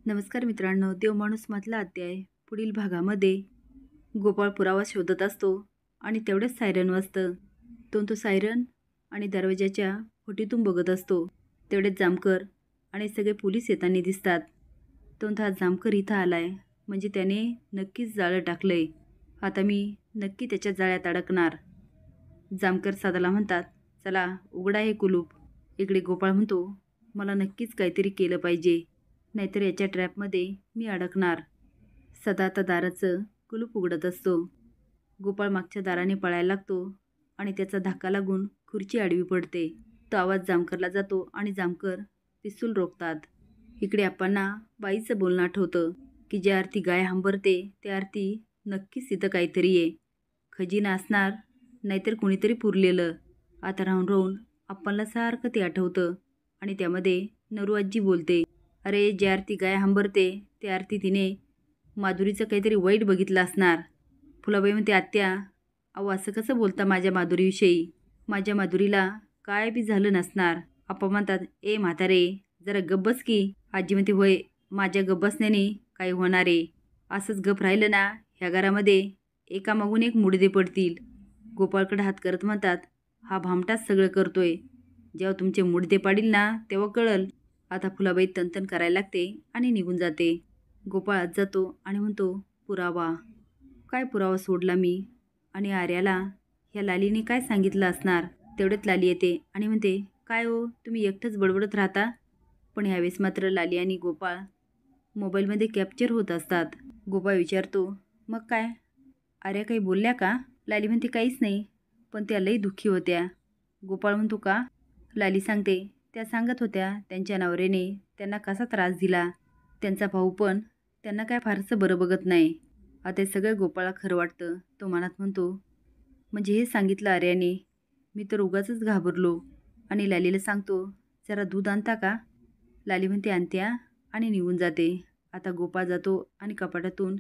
नमस्कार मित्रांनो, देवमाणूसमधला अध्याय पुढील भागामध्ये गोपाळ पुरावा शोधत असतो आणि तेवढेच सायरन वाजतं. तो सायरन आणि दरवाजाच्या फुटीतून बघत असतो. तेवढेच जामकर आणि सगळे पोलीस येताना दिसतात. हा जामकर इथं आलाय म्हणजे त्याने नक्कीच जाळं टाकलंय. आता मी नक्की त्याच्या जाळ्यात अडकणार. जामकर सादाला म्हणतात, चला उघडा हे कुलूप. इकडे गोपाळ म्हणतो, मला नक्कीच काहीतरी केलं पाहिजे, नाहीतर याच्या ट्रॅपमध्ये मी अडकणार. सदा आता दाराचं कुलूप उघडत असतो. गोपाळ मागच्या दाराने पळायला लागतो आणि त्याचा धक्का लागून खुर्ची आडवी पडते. तो आवाज जामकरला जातो आणि जामकर पिस्तूल रोखतात. इकडे आपणना बाईचं बोलणं आठवतं की ज्या आरती गाय हंबरते त्या आरती नक्कीच तिथं काहीतरी आहे. खजिना असणार, नाहीतर कुणीतरी पुरलेलं. आता राहून राहून आपणला सारखं ते आठवतं आणि त्यामध्ये नरू आजी बोलते, अरे ज्या आरती गाय हंबरते त्या आरती तिने माधुरीचं काहीतरी वाईट बघितलं असणार. फुलाबाई म्हणते, आत्या अहो असं कसं बोलता माझ्या माधुरीविषयी? माझ्या माधुरीला काय बी झालं नसणार. आप्पा म्हणतात, ए म्हातारे जरा गब्बस की. आजी म्हणते, होय माझ्या गब्बसण्याने काय होणार आहे? असंच गप राहिलं ना ह्या घरामध्ये एकामागून एक मुडदे पडतील. गोपाळकडे हात करत म्हणतात, हा भामटाच सगळं करतोय. जेव्हा तुमचे मुडदे पाडील ना तेव्हा कळल. आता फुलाबाई तनतन करायला लागते आणि निघून जाते. गोपाळ आत जातो आणि म्हणतो, पुरावा काय पुरावा सोडला मी? आणि आर्याला ह्या लालीने काय सांगितलं असणार? तेवढ्यात लाली येते आणि म्हणते, काय हो तुम्ही एकटंच बडबडत राहता? पण ह्यावेळेस मात्र लाली आणि गोपाळ मोबाईलमध्ये कॅप्चर होत असतात. गोपाळ विचारतो, मग काय आर्या काही बोलल्या का? लाली म्हणते, काहीच नाही, पण त्या लई दुःखी होत्या. गोपाळ म्हणतो, का? लाली सांगते, त्या सांगत होत्या त्यांच्या नवऱ्याने त्यांना कसा त्रास दिला. त्यांचा भाऊ पण त्यांना काय फारसं बरं बघत नाही. आता सगळं गोपाळला खरं वाटतं. तो मनात म्हणतो, म्हणजे हे सांगितलं आर्याने, मी तर उगाचच घाबरलो. आणि लालीला सांगतो, जरा दूध आणता का? लाली म्हणते, आणत्या आणि निघून जाते. आता गोपाळ जातो आणि कपाटातून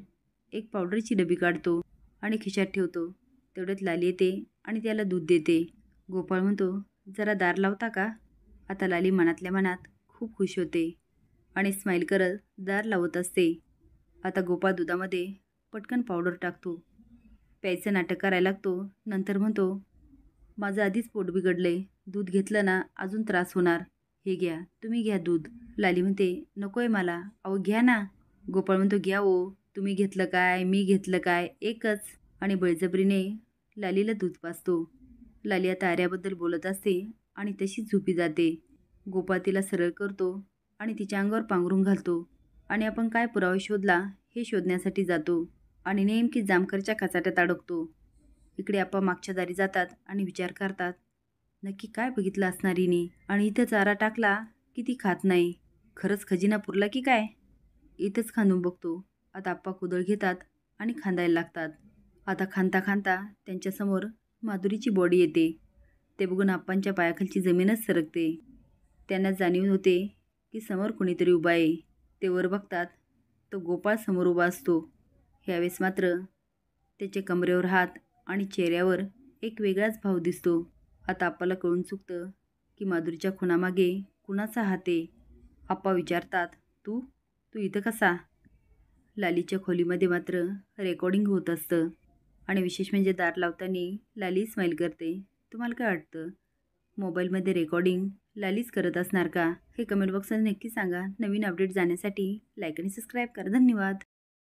एक पावडरची डबी काढतो आणि खिशात ठेवतो. तेवढ्यात लाली येते आणि त्याला दूध देते. गोपाळ म्हणतो, जरा दार लावता का? आता लाली मनातल्या मनात खूप खुश होते आणि स्माईल करत दार लावत असते. आता गोपाळ दुधामध्ये पटकन पावडर टाकतो. प्यायचं नाटक करायला लागतो. नंतर म्हणतो, माझं आधीच पोट बिघडलंय, दूध घेतलं ना अजून त्रास होणार. हे घ्या, तुम्ही घ्या दूध. लाली म्हणते, नको आहे मला. अहो घ्या ना. गोपाळ म्हणतो, घ्या हो, तुम्ही घेतलं काय मी घेतलं काय एकच. आणि बळजबरीने लालीला दूध पाजतो. लाली आता आर्याबद्दल बोलत असते आणि तशीच झोपी जाते. गोपाळ तिला सरळ करतो आणि तिच्या अंगावर पांघरून घालतो आणि आपण काय पुरावा शोधला हे शोधण्यासाठी जातो आणि नेमकी जामकरच्या कचाट्यात अडकतो. इकडे आपण मागच्या दारी जातात आणि विचार करतात, नक्की काय बघितलं असणार हिने? आणि इथं चारा टाकला की ती खात नाही. खरंच खजिना पुरला की काय? इथंच खांदून बघतो. आता आप्पा कुदळ घेतात आणि खांदायला लागतात. आता खांदा खांदा त्यांच्यासमोर माधुरीची बॉडी येते. ते बघून आप्पांच्या पायाखालची जमीनच सरकते. त्यांना जाणीव होते की समोर कुणीतरी उभा आहे. ते वर बघतात, तो गोपाळ समोर उभा असतो. ह्यावेळेस मात्र त्याच्या कमरेवर हात आणि चेहऱ्यावर एक वेगळाच भाव दिसतो. आता आप्पाला कळून चुकतं की माधुरीच्या खुनामागे कुणाचा हात आहे. आप्पा विचारतात, तू तू इथं कसा? लालीच्या खोलीमध्ये मात्र रेकॉर्डिंग होत असतं आणि विशेष म्हणजे दार लावताना लाली स्माईल करते. तुम्हाला काय वाटतं, मोबाईलमध्ये रेकॉर्डिंग लालीच करत असणार का? हे कमेंट बॉक्समध्ये नक्की सांगा. नवीन अपडेट जाण्यासाठी लाईक आणि सबस्क्राईब करा. धन्यवाद.